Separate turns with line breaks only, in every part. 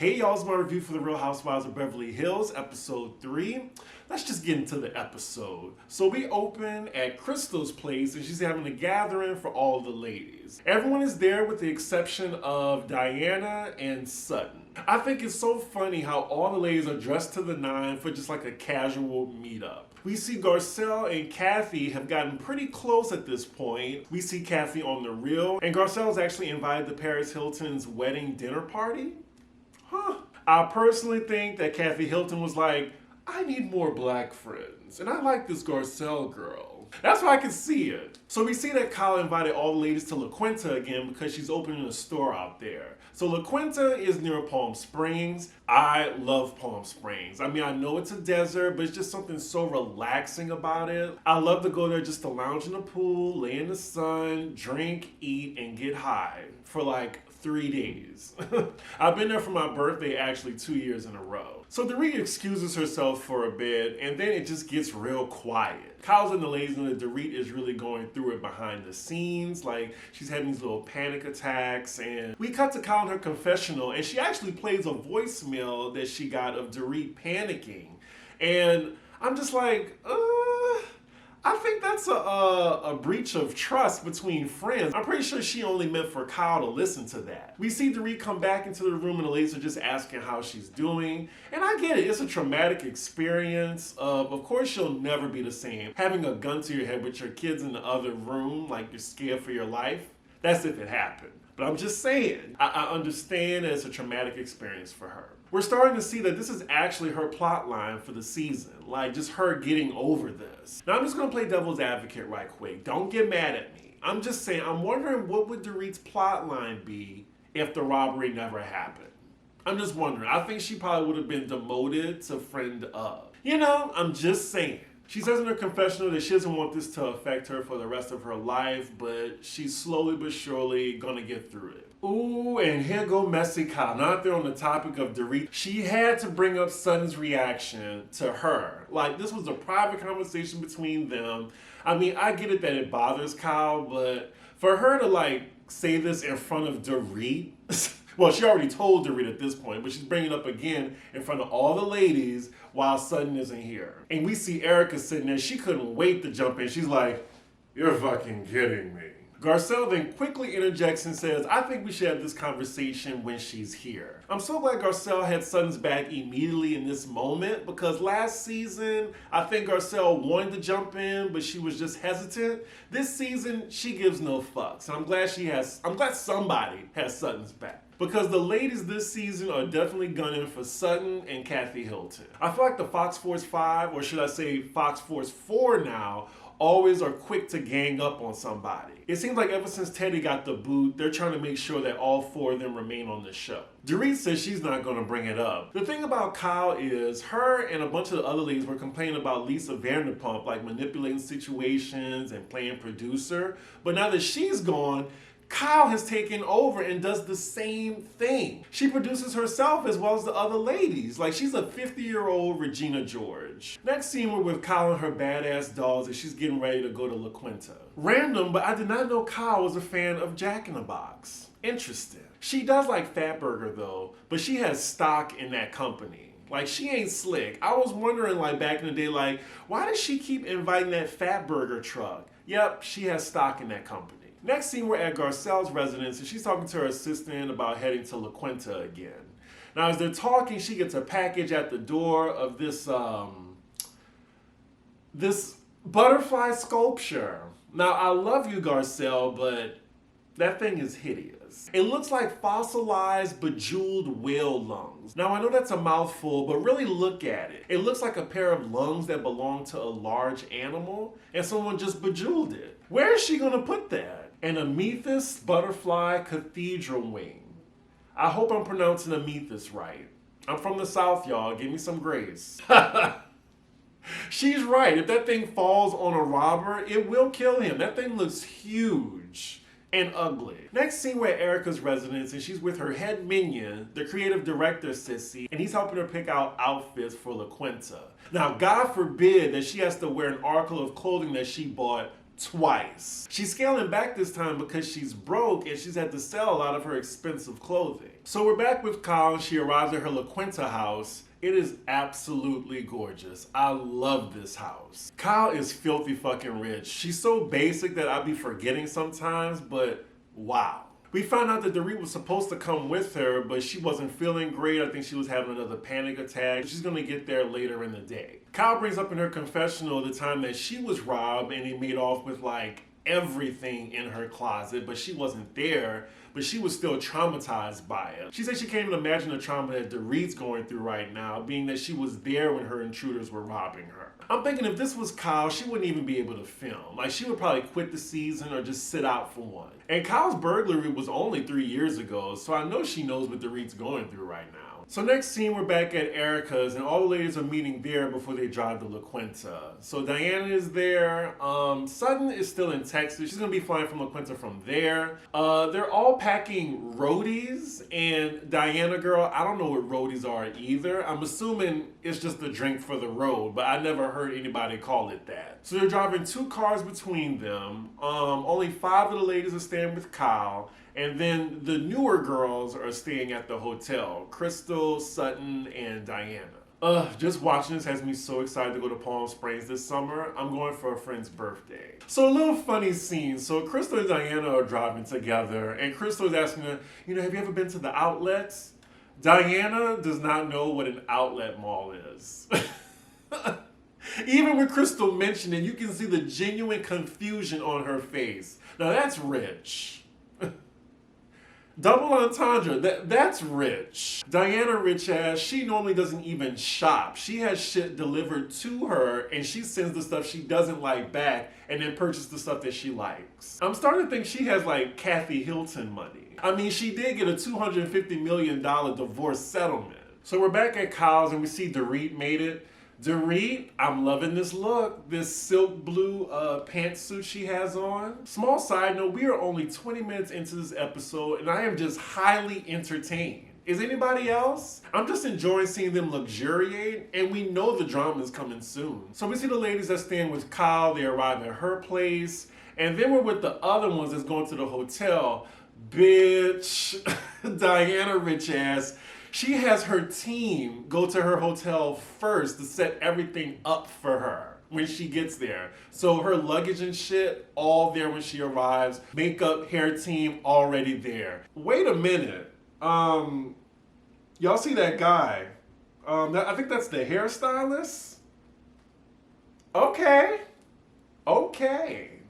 Hey y'all, it's my review for the Real Housewives of Beverly Hills, episode 3. Let's just get into the episode. So we open at Crystal's place and she's having a gathering for all the ladies. Everyone is there with the exception of Diana and Sutton. I think it's so funny how all the ladies are dressed to the nine for just like a casual meetup. We see Garcelle and Kathy have gotten pretty close at this point. We see Kathy on the reel, and Garcelle's actually invited to Paris Hilton's wedding dinner party. I personally think that Kathy Hilton was like, I need more black friends, and I like this Garcelle girl. That's why I can see it. So we see that Kyle invited all the ladies to La Quinta again because she's opening a store out there. So La Quinta is near Palm Springs. I love Palm Springs. I mean, I know it's a desert, but it's just something so relaxing about it. I love to go there just to lounge in the pool, lay in the sun, drink, eat, and get high for like 3 days. I've been there for my birthday actually 2 years in a row. So Dorit excuses herself for a bit, and then it just gets real quiet. Kyle's and the ladies know that Dorit is really going through it behind the scenes. Like, she's having these little panic attacks, and we cut to Kyle in her confessional, and she actually plays a voicemail that she got of Dorit panicking. And I'm just like, I think that's a breach of trust between friends. I'm pretty sure she only meant for Kyle to listen to that. We see Dorit come back into the room and the ladies are just asking how she's doing. And I get it, it's a traumatic experience. Of course she'll never be the same. Having a gun to your head with your kids in the other room, like you're scared for your life, that's if it happened. But I'm just saying, I understand that it's a traumatic experience for her. We're starting to see that this is actually her plot line for the season. Like, just her getting over this. Now, I'm just going to play devil's advocate right quick. Don't get mad at me. I'm just saying, I'm wondering what would Dorit's plot line be if the robbery never happened? I'm just wondering. I think she probably would have been demoted to friend of. You know, I'm just saying. She says in her confessional that she doesn't want this to affect her for the rest of her life, but she's slowly but surely gonna get through it. Ooh, and here go messy Kyle. Now that they're on the topic of Dorit, she had to bring up Sutton's reaction to her. Like, this was a private conversation between them. I mean, I get it that it bothers Kyle, but for her to like say this in front of Dorit, well, she already told Dorit at this point, but she's bringing it up again in front of all the ladies while Sutton isn't here. And we see Erica sitting there. She couldn't wait to jump in. She's like, you're fucking kidding me. Garcelle then quickly interjects and says, I think we should have this conversation when she's here. I'm so glad Garcelle had Sutton's back immediately in this moment, because last season, I think Garcelle wanted to jump in, but she was just hesitant. This season, she gives no fucks. And I'm glad somebody has Sutton's back. Because the ladies this season are definitely gunning for Sutton and Kathy Hilton. I feel like the Fox Force 5, or should I say Fox Force 4 now, always are quick to gang up on somebody. It seems like ever since Teddy got the boot, they're trying to make sure that all 4 of them remain on the show. Dorit says she's not going to bring it up. The thing about Kyle is her and a bunch of the other ladies were complaining about Lisa Vanderpump, like manipulating situations and playing producer. But now that she's gone, Kyle has taken over and does the same thing. She produces herself as well as the other ladies. Like, she's a 50-year-old Regina George. Next scene, we're with Kyle and her badass dolls as she's getting ready to go to La Quinta. Random, but I did not know Kyle was a fan of Jack in the Box. Interesting. She does like Fatburger though, but she has stock in that company. Like, she ain't slick. I was wondering, like, back in the day, like, why does she keep inviting that Fatburger truck? Yep, she has stock in that company. Next scene, we're at Garcelle's residence, and she's talking to her assistant about heading to La Quinta again. Now, as they're talking, she gets a package at the door of this butterfly sculpture. Now, I love you, Garcelle, but that thing is hideous. It looks like fossilized, bejeweled whale lungs. Now, I know that's a mouthful, but really look at it. It looks like a pair of lungs that belong to a large animal, and someone just bejeweled it. Where is she gonna put that? An amethyst butterfly cathedral wing. I hope I'm pronouncing amethyst right. I'm from the South, y'all. Give me some grace. She's right. If that thing falls on a robber, it will kill him. That thing looks huge and ugly. Next scene, we're at Erica's residence, and she's with her head minion, the creative director, Sissy, and he's helping her pick out outfits for La Quinta. Now, God forbid that she has to wear an article of clothing that she bought twice. She's scaling back this time because she's broke and she's had to sell a lot of her expensive clothing. So we're back with Kyle and she arrives at her La Quinta house. It is absolutely gorgeous. I love this house. Kyle is filthy fucking rich. She's so basic that I'd be forgetting sometimes, but wow. We found out that Dorit was supposed to come with her, but she wasn't feeling great. I think she was having another panic attack. She's gonna get there later in the day. Kyle brings up in her confessional the time that she was robbed and he made off with like everything in her closet, but she wasn't there, but she was still traumatized by it. She said she can't even imagine the trauma that Dorit's going through right now, being that she was there when her intruders were robbing her. I'm thinking if this was Kyle, she wouldn't even be able to film. Like, she would probably quit the season or just sit out for one. And Kyle's burglary was only 3 years ago, so I know she knows what Dorit's going through right now. So next scene, we're back at Erica's, and all the ladies are meeting there before they drive to La Quinta. So Diana is there. Sutton is still in Texas. She's gonna be flying from La Quinta from there. They're all packing roadies, and Diana girl, I don't know what roadies are either. I'm assuming it's just a drink for the road, but I never heard anybody call it that. So they're driving 2 cars between them. Only 5 of the ladies are staying with Kyle. And then the newer girls are staying at the hotel. Crystal, Sutton, and Diana. Just watching this has me so excited to go to Palm Springs this summer. I'm going for a friend's birthday. So a little funny scene. So Crystal and Diana are driving together, and Crystal is asking her, have you ever been to the outlets? Diana does not know what an outlet mall is. Even when Crystal mentioned it, you can see the genuine confusion on her face. Now that's rich. Double entendre, that's rich. Diana, rich ass, she normally doesn't even shop. She has shit delivered to her and she sends the stuff she doesn't like back and then purchases the stuff that she likes. I'm starting to think she has like Kathy Hilton money. I mean, she did get a $250 million divorce settlement. So we're back at Kyle's and we see Dorit made it. Dorit, I'm loving this look. This silk blue pantsuit she has on. Small side note, we are only 20 minutes into this episode and I am just highly entertained. Is anybody else? I'm just enjoying seeing them luxuriate, and we know the drama is coming soon. So we see the ladies that stand with Kyle, they arrive at her place, and then we're with the other ones that's going to the hotel. Bitch, Diana rich ass. She has her team go to her hotel first to set everything up for her when she gets there. So her luggage and shit, all there when she arrives. Makeup, hair team, already there. Wait a minute. Y'all see that guy? I think that's the hairstylist? Okay.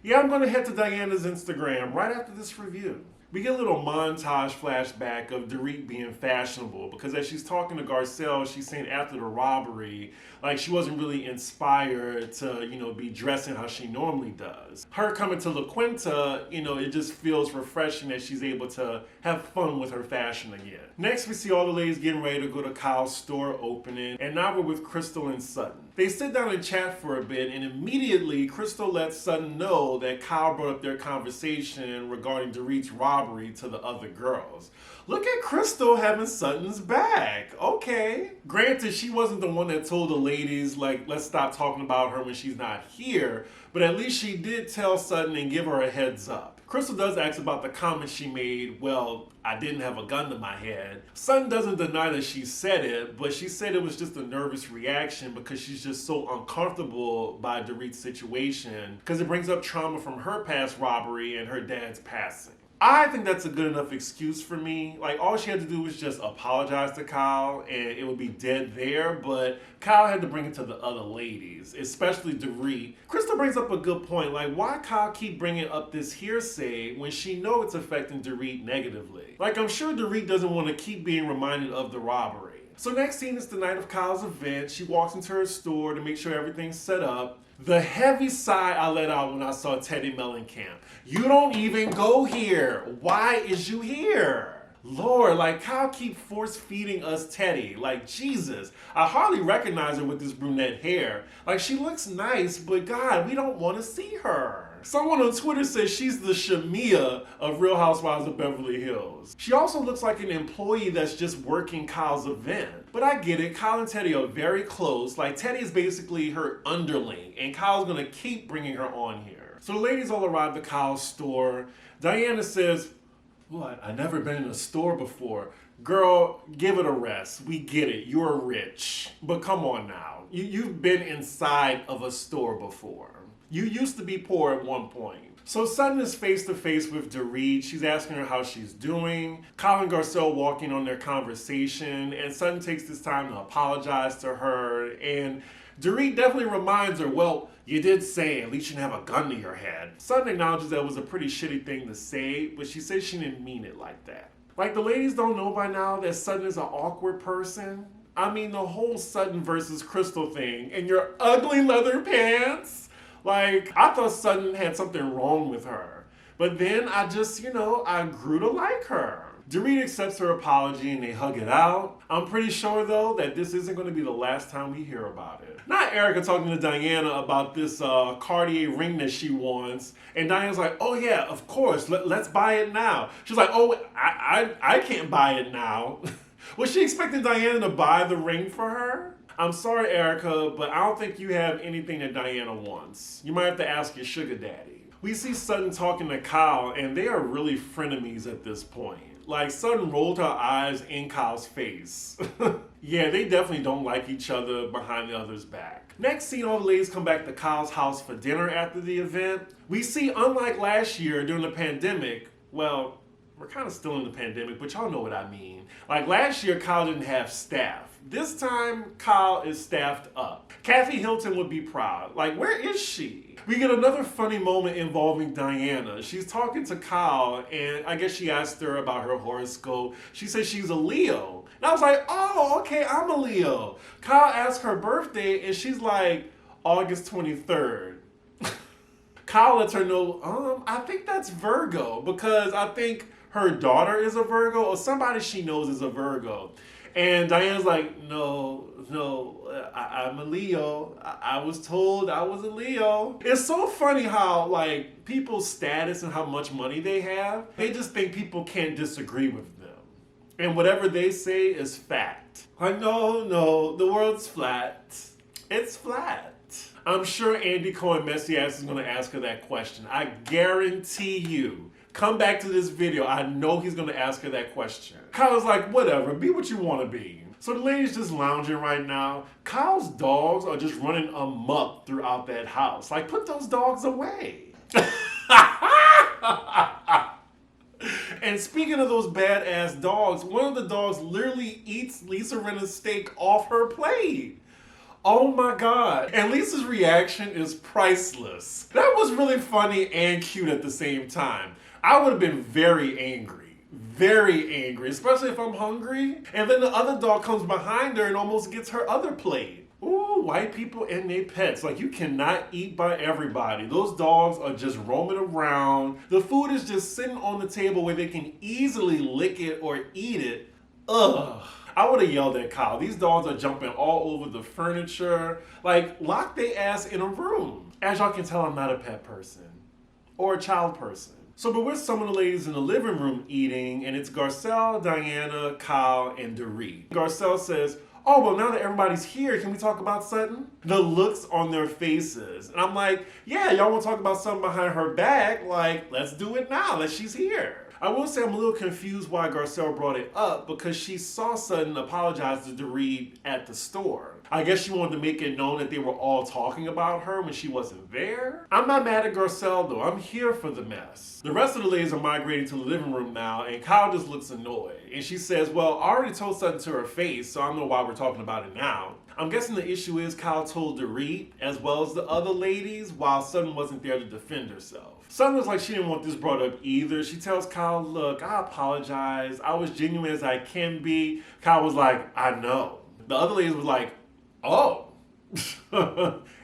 Yeah, I'm gonna head to Diana's Instagram right after this review. We get a little montage flashback of Dorit being fashionable because as she's talking to Garcelle, she's saying after the robbery, like she wasn't really inspired to, be dressing how she normally does. Her coming to La Quinta, it just feels refreshing that she's able to have fun with her fashion again. Next, we see all the ladies getting ready to go to Kyle's store opening, and now we're with Crystal and Sutton. They sit down and chat for a bit, and immediately Crystal lets Sutton know that Kyle brought up their conversation regarding Dorit's robbery to the other girls. Look at Crystal having Sutton's back. Okay. Granted, she wasn't the one that told the ladies, let's stop talking about her when she's not here, but at least she did tell Sutton and give her a heads up. Crystal does ask about the comment she made, well, I didn't have a gun to my head. Sutton doesn't deny that she said it, but she said it was just a nervous reaction because she's just so uncomfortable by Dorit's situation because it brings up trauma from her past robbery and her dad's passing. I think that's a good enough excuse for me. All she had to do was just apologize to Kyle and it would be dead there, but Kyle had to bring it to the other ladies, especially Dorit. Crystal brings up a good point, why Kyle keep bringing up this hearsay when she know it's affecting Dorit negatively? I'm sure Dorit doesn't want to keep being reminded of the robbery. So next scene is the night of Kyle's event. She walks into her store to make sure everything's set up. The heavy sigh I let out when I saw Teddy Mellencamp. You don't even go here. Why is you here? Lord, Kyle keep force feeding us Teddy. Jesus. I hardly recognize her with this brunette hair. She looks nice, but God, we don't want to see her. Someone on Twitter says she's the Shamia of Real Housewives of Beverly Hills. She also looks like an employee that's just working Kyle's event. But I get it, Kyle and Teddy are very close. Teddy is basically her underling, and Kyle's gonna keep bringing her on here. So the ladies all arrive at Kyle's store. Diana says, well, I never been in a store before. Girl, give it a rest. We get it. You're rich. But come on now. You've been inside of a store before. You used to be poor at one point. So Sutton is face to face with Dorit. She's asking her how she's doing. Kyle and Garcelle walking on their conversation, and Sutton takes this time to apologize to her. And Dorit definitely reminds her, well, you did say at least you didn't have a gun to your head. Sutton acknowledges that it was a pretty shitty thing to say, but she says she didn't mean it like that. Like, the ladies don't know by now that Sutton is an awkward person. I mean, the whole Sutton versus Crystal thing and your ugly leather pants. Like, I thought Sutton had something wrong with her. But then I just, I grew to like her. Dorit accepts her apology and they hug it out. I'm pretty sure, though, that this isn't going to be the last time we hear about it. Not Erica talking to Diana about this Cartier ring that she wants. And Diana's like, oh yeah, of course, let's buy it now. She's like, oh, I can't buy it now. Was she expecting Diana to buy the ring for her? I'm sorry, Erica, but I don't think you have anything that Diana wants. You might have to ask your sugar daddy. We see Sutton talking to Kyle, and they are really frenemies at this point. Like, Sutton rolled her eyes in Kyle's face. Yeah, they definitely don't like each other behind the other's back. Next scene, all the ladies come back to Kyle's house for dinner after the event. We see, unlike last year during the pandemic, well, we're kind of still in the pandemic, but y'all know what I mean. Like, last year, Kyle didn't have staff. This time, Kyle is staffed up. Kathy Hilton would be proud. Like, where is she? We get another funny moment involving Diana. She's talking to Kyle, and I guess she asked her about her horoscope. She says she's a Leo. And I was like, oh, okay, I'm a Leo. Kyle asked her birthday, and she's like, August 23rd. Kyle lets her know, I think that's Virgo, because I think her daughter is a Virgo, or somebody she knows is a Virgo. And Diana's like, no, I'm a Leo. I was told I was a Leo. It's so funny how, like, people's status and how much money they have, they just think people can't disagree with them. And whatever they say is fact. Like, no, the world's flat. It's flat. I'm sure Andy Cohen Messias is going to ask her that question. I guarantee you. Come back to this video. I know he's going to ask her that question. Kyle's like, whatever, be what you want to be. So the lady's just lounging right now. Kyle's dogs are just running amok throughout that house. Like, put those dogs away. And speaking of those badass dogs, one of the dogs literally eats Lisa Rinna's steak off her plate. Oh my God. And Lisa's reaction is priceless. That was really funny and cute at the same time. I would have been very angry, especially if I'm hungry. And then the other dog comes behind her and almost gets her other plate. Ooh, white people and their pets. Like, you cannot eat by everybody. Those dogs are just roaming around. The food is just sitting on the table where they can easily lick it or eat it. Ugh. I would have yelled at Kyle. These dogs are jumping all over the furniture. Like, lock their ass in a room. As y'all can tell, I'm not a pet person or a child person. So, but we're some of the ladies in the living room eating, and it's Garcelle, Diana, Kyle, and Dorit. Garcelle says, oh, well, now that everybody's here, can we talk about Sutton? The looks on their faces. And I'm like, yeah, y'all want to talk about something behind her back? Like, let's do it now that she's here. I will say I'm a little confused why Garcelle brought it up, because she saw Sutton apologize to Dorit at the store. I guess she wanted to make it known that they were all talking about her when she wasn't there. I'm not mad at Garcelle though, I'm here for the mess. The rest of the ladies are migrating to the living room now, and Kyle just looks annoyed. And she says, well, I already told Sutton to her face, so I don't know why we're talking about it now. I'm guessing the issue is Kyle told Dorit, as well as the other ladies, while Sutton wasn't there to defend herself. Sutton looks like she didn't want this brought up either. She tells Kyle, look, I apologize. I was genuine as I can be. Kyle was like, I know. The other ladies was like, oh.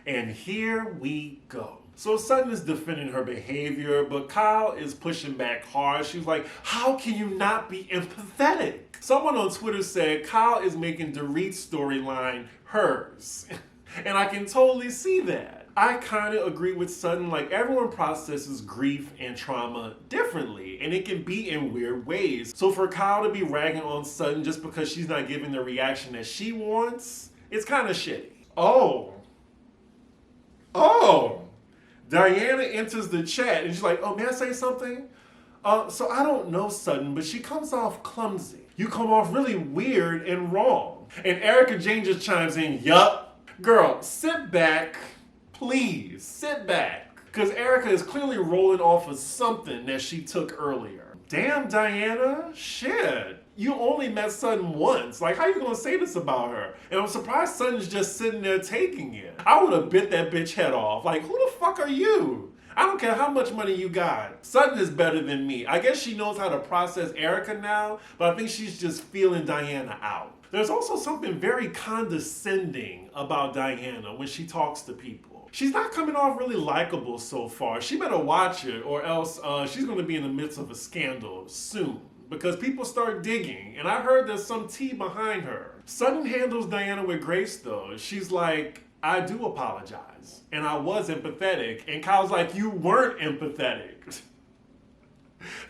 And here we go. So Sutton is defending her behavior, but Kyle is pushing back hard. She's like, how can you not be empathetic? Someone on Twitter said Kyle is making Dorit's storyline hers. And I can totally see that. I kind of agree with Sutton. Like, everyone processes grief and trauma differently, and it can be in weird ways. So for Kyle to be ragging on Sutton just because she's not giving the reaction that she wants, it's kind of shitty. Oh, Diana enters the chat and she's like, oh, may I say something? So I don't know Sutton, but she comes off clumsy. You come off really weird and wrong. And Erica Jane just chimes in, yup. Girl, sit back. Please, sit back. Because Erica is clearly rolling off of something that she took earlier. Damn, Diana. Shit. You only met Sutton once. Like, how you gonna say this about her? And I'm surprised Sutton's just sitting there taking it. I would have bit that bitch head off. Like, who the fuck are you? I don't care how much money you got. Sutton is better than me. I guess she knows how to process Erica now, but I think she's just feeling Diana out. There's also something very condescending about Diana when she talks to people. She's not coming off really likable so far. She better watch it or else she's gonna be in the midst of a scandal soon. Because people start digging, and I heard there's some tea behind her. Sutton handles Diana with grace though. She's like, I do apologize, and I was empathetic. And Kyle's like, you weren't empathetic.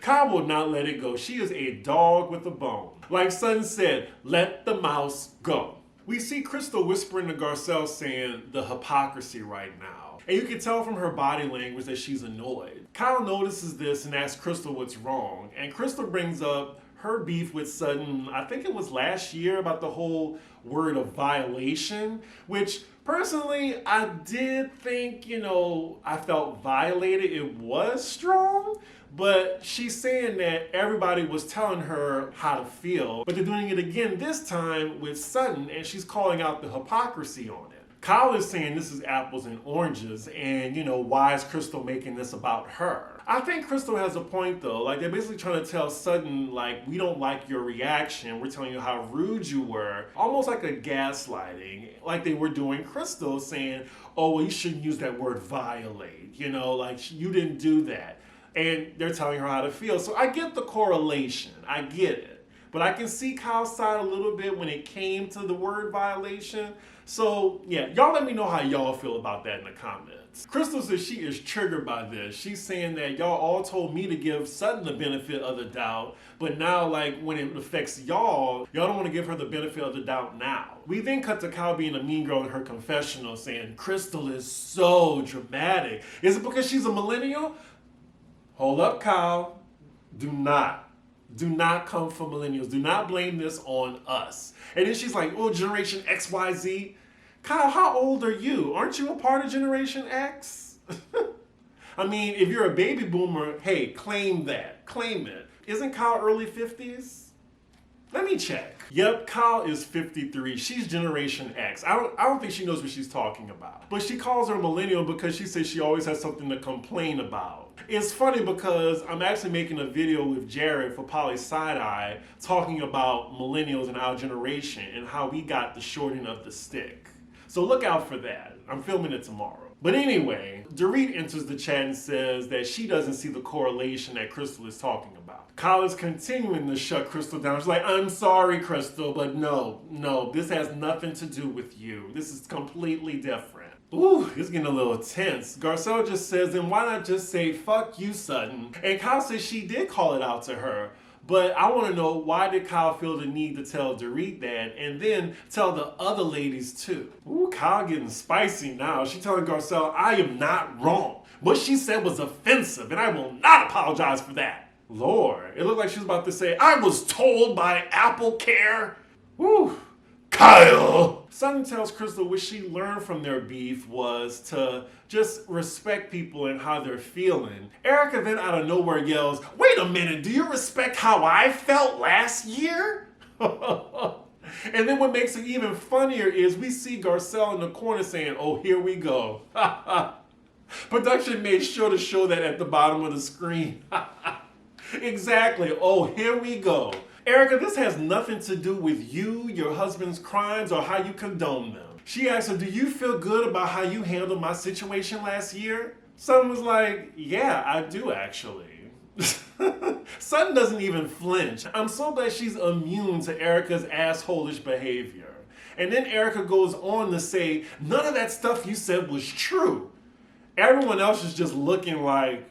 Kyle will not let it go. She is a dog with a bone. Like Sutton said, let the mouse go. We see Crystal whispering to Garcelle saying the hypocrisy right now. And you can tell from her body language that she's annoyed. Kyle notices this and asks Crystal what's wrong. And Crystal brings up her beef with Sutton, I think it was last year, about the whole word of violation, which personally, I did think, I felt violated. It was strong, but she's saying that everybody was telling her how to feel, but they're doing it again this time with Sutton, and she's calling out the hypocrisy on it. Kyle is saying this is apples and oranges, and why is Crystal making this about her? I think Crystal has a point though. Like, they're basically trying to tell Sutton, like, we don't like your reaction. We're telling you how rude you were. Almost like a gaslighting, like they were doing Crystal, saying, oh, well, you shouldn't use that word violate. Like, you didn't do that. And they're telling her how to feel. So I get the correlation. I get it. But I can see Kyle's side a little bit when it came to the word violation. So, yeah, y'all let me know how y'all feel about that in the comments. Crystal says she is triggered by this. She's saying that y'all all told me to give Sutton the benefit of the doubt, but now, like, when it affects y'all don't want to give her the benefit of the doubt now. We then cut to Kyle being a mean girl in her confessional saying, Crystal is so dramatic. Is it because she's a millennial? Hold up, Kyle. Do not come for millennials. Do not blame this on us. And then she's like, oh, Generation XYZ. Kyle, how old are you? Aren't you a part of Generation X? I mean, if you're a baby boomer, hey, claim that. Claim it. Isn't Kyle early 50s? Let me check. Yep, Kyle is 53. She's Generation X. I don't think she knows what she's talking about. But she calls her millennial because she says she always has something to complain about. It's funny because I'm actually making a video with Jared for Poly Side Eye talking about millennials in our generation and how we got the short end of the stick. So look out for that. I'm filming it tomorrow. But anyway, Dorit enters the chat and says that she doesn't see the correlation that Crystal is talking about. Kyle is continuing to shut Crystal down. She's like, I'm sorry, Crystal, but no, this has nothing to do with you. This is completely different. Ooh, it's getting a little tense. Garcelle just says, then why not just say, fuck you, Sutton? And Kyle says she did call it out to her. But I want to know, why did Kyle feel the need to tell Dorit that and then tell the other ladies too? Ooh, Kyle getting spicy now. She telling Garcelle, I am not wrong. What she said was offensive and I will not apologize for that. Lord, it looked like she was about to say, I was told by Apple Care. Woo. Kyle! Sutton tells Crystal what she learned from their beef was to just respect people and how they're feeling. Erica then out of nowhere yells, wait a minute, do you respect how I felt last year? And then what makes it even funnier is we see Garcelle in the corner saying, oh, here we go. Production made sure to show that at the bottom of the screen. Exactly, oh, here we go. Erica, this has nothing to do with you, your husband's crimes, or how you condone them. She asked her, do you feel good about how you handled my situation last year? Sutton was like, yeah, I do actually. Sutton doesn't even flinch. I'm so glad she's immune to Erica's assholish behavior. And then Erica goes on to say, none of that stuff you said was true. Everyone else is just looking like,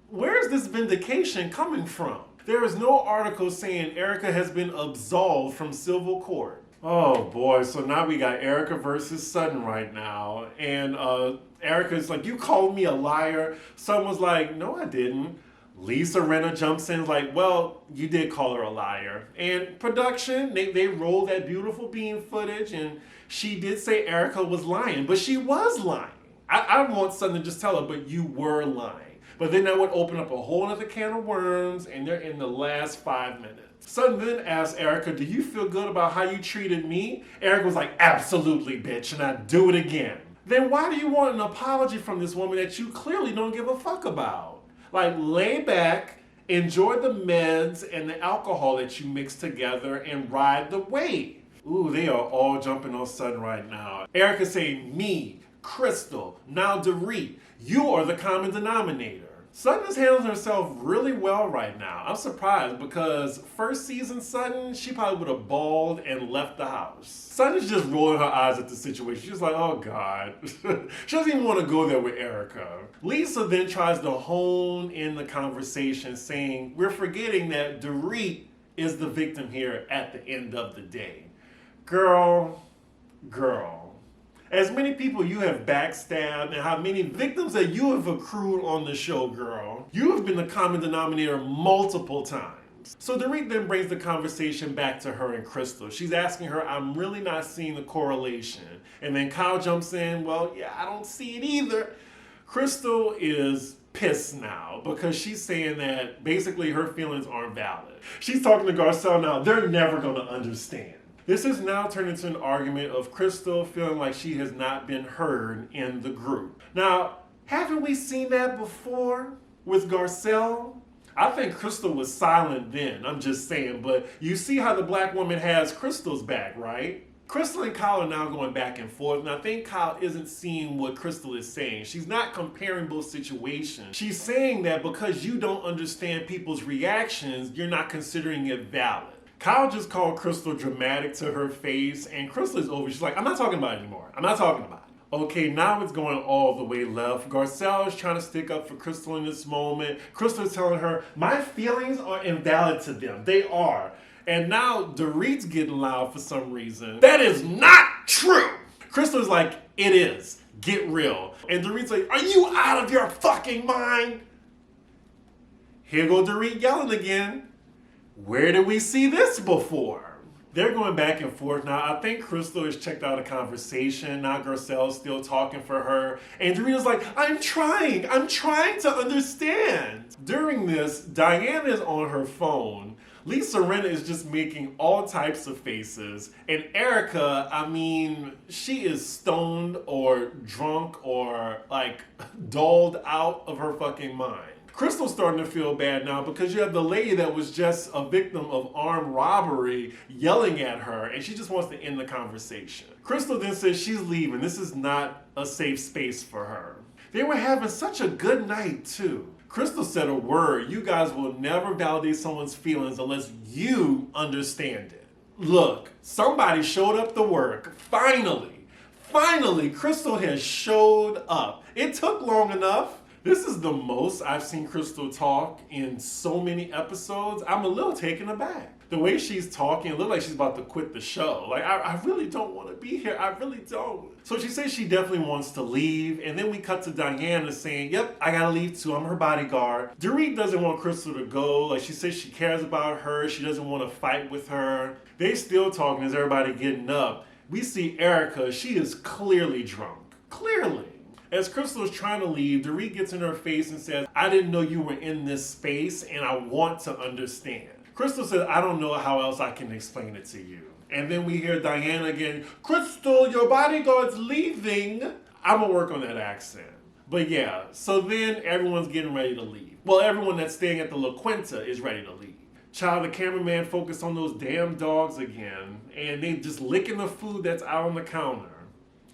where's this vindication coming from? There is no article saying Erica has been absolved from civil court. Oh boy, so now we got Erica versus Sutton right now. And Erica's like, you called me a liar. Sutton was like, no, I didn't. Lisa Rinna jumps in like, well, you did call her a liar. And production, they rolled that beautiful bean footage and she did say Erica was lying, but she was lying. I want Sutton to just tell her, but you were lying. But then that would open up a whole other can of worms and they're in the last 5 minutes. Sutton then asked Erica, do you feel good about how you treated me? Erica was like, absolutely, bitch, and I'd do it again. Then why do you want an apology from this woman that you clearly don't give a fuck about? Like, lay back, enjoy the meds and the alcohol that you mix together and ride the wave. Ooh, they are all jumping on Sutton right now. Erica saying, me, Crystal, now Dorit, you are the common denominator. Sutton is handling herself really well right now. I'm surprised because first season Sutton, she probably would have bawled and left the house. Sutton is just rolling her eyes at the situation. She's like, oh God. She doesn't even want to go there with Erica. Lisa then tries to hone in the conversation saying, we're forgetting that Dorit is the victim here at the end of the day. Girl. As many people you have backstabbed and how many victims that you have accrued on the show, girl. You have been the common denominator multiple times. So Dorit then brings the conversation back to her and Crystal. She's asking her, I'm really not seeing the correlation. And then Kyle jumps in, well, yeah, I don't see it either. Crystal is pissed now because she's saying that basically her feelings aren't valid. She's talking to Garcelle now, they're never gonna understand. This has now turned into an argument of Crystal feeling like she has not been heard in the group. Now, haven't we seen that before with Garcelle? I think Crystal was silent then, I'm just saying, but you see how the black woman has Crystal's back, right? Crystal and Kyle are now going back and forth, and I think Kyle isn't seeing what Crystal is saying. She's not comparing both situations. She's saying that because you don't understand people's reactions, you're not considering it valid. Kyle just called Crystal dramatic to her face, and Crystal is over. She's like, I'm not talking about it anymore. I'm not talking about it. Okay, now it's going all the way left. Garcelle is trying to stick up for Crystal in this moment. Crystal is telling her, my feelings are invalid to them. They are. And now Dorit's getting loud for some reason. That is not true. Crystal is like, it is. Get real. And Dorit's like, are you out of your fucking mind? Here go Dorit yelling again. Where did we see this before? They're going back and forth now. I think Crystal has checked out a conversation. Now Garcelle's still talking for her. And Dorita's like, I'm trying to understand. During this, Diana is on her phone. Lisa Rinna is just making all types of faces. And Erica, I mean, she is stoned or drunk or like dulled out of her fucking mind. Crystal's starting to feel bad now because you have the lady that was just a victim of armed robbery yelling at her and she just wants to end the conversation. Crystal then says she's leaving. This is not a safe space for her. They were having such a good night too. Crystal said a word, you guys will never validate someone's feelings unless you understand it. Look, somebody showed up to work. Finally, Crystal has showed up. It took long enough. This is the most I've seen Crystal talk in so many episodes. I'm a little taken aback. The way she's talking, it looks like she's about to quit the show. Like, I really don't want to be here. I really don't. So she says she definitely wants to leave. And then we cut to Diana saying, yep, I gotta leave too. I'm her bodyguard. Dorit doesn't want Crystal to go. Like, she says she cares about her. She doesn't want to fight with her. They still talking as everybody getting up. We see Erica. She is clearly drunk. Clearly. As Crystal is trying to leave, Dorit gets in her face and says, I didn't know you were in this space and I want to understand. Crystal says, I don't know how else I can explain it to you. And then we hear Diana again, Crystal, your bodyguard's leaving. I'm gonna work on that accent. But yeah, so then everyone's getting ready to leave. Well, everyone that's staying at the La Quinta is ready to leave. Child, the cameraman focused on those damn dogs again, and they just licking the food that's out on the counter.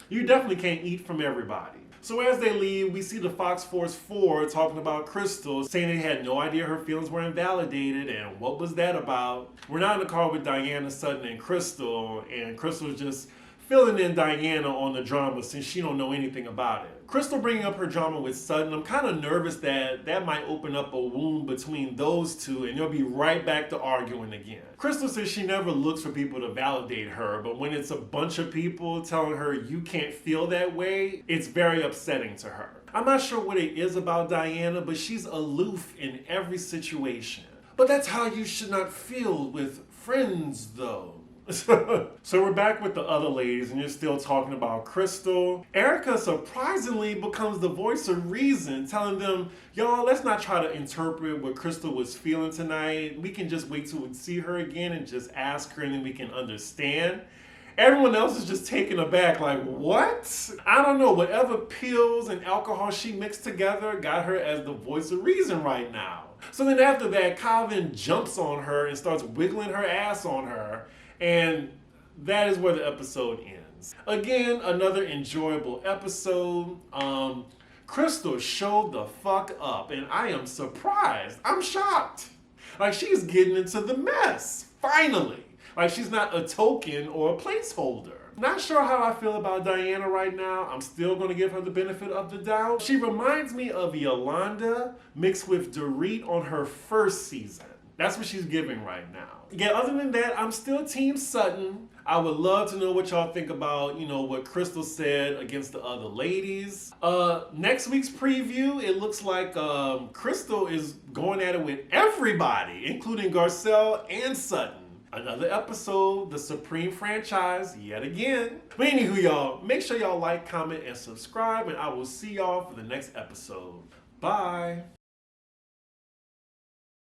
You definitely can't eat from everybody. So as they leave, we see the Fox Force 4 talking about Crystal, saying they had no idea her feelings were invalidated, and what was that about? We're now in the car with Diana, Sutton, and Crystal's just filling in Diana on the drama since she don't know anything about it. Crystal bringing up her drama with Sutton, I'm kind of nervous that that might open up a wound between those two and they'll be right back to arguing again. Crystal says she never looks for people to validate her, but when it's a bunch of people telling her you can't feel that way, it's very upsetting to her. I'm not sure what it is about Diana, but she's aloof in every situation. But that's how you should not feel with friends, though. So we're back with the other ladies and you're still talking about Crystal. Erica surprisingly becomes the voice of reason, telling them, y'all, let's not try to interpret what Crystal was feeling tonight. We can just wait till we see her again and just ask her and then we can understand. Everyone else is just taken aback, like, what? I don't know, whatever pills and alcohol she mixed together got her as the voice of reason right now. So then after that, Calvin jumps on her and starts wiggling her ass on her, and that is where the episode ends. Again, another enjoyable episode. Crystal showed the fuck up, and I am surprised. I'm shocked. Like, she's getting into the mess, finally. Like, she's not a token or a placeholder. Not sure how I feel about Diana right now. I'm still going to give her the benefit of the doubt. She reminds me of Yolanda mixed with Dorit on her first season. That's what she's giving right now. Yeah, other than that, I'm still Team Sutton. I would love to know what y'all think about, what Crystal said against the other ladies. Next week's preview, it looks like Crystal is going at it with everybody, including Garcelle and Sutton. Another episode, the Supreme franchise, yet again. But anywho, y'all, make sure y'all like, comment, and subscribe, and I will see y'all for the next episode. Bye.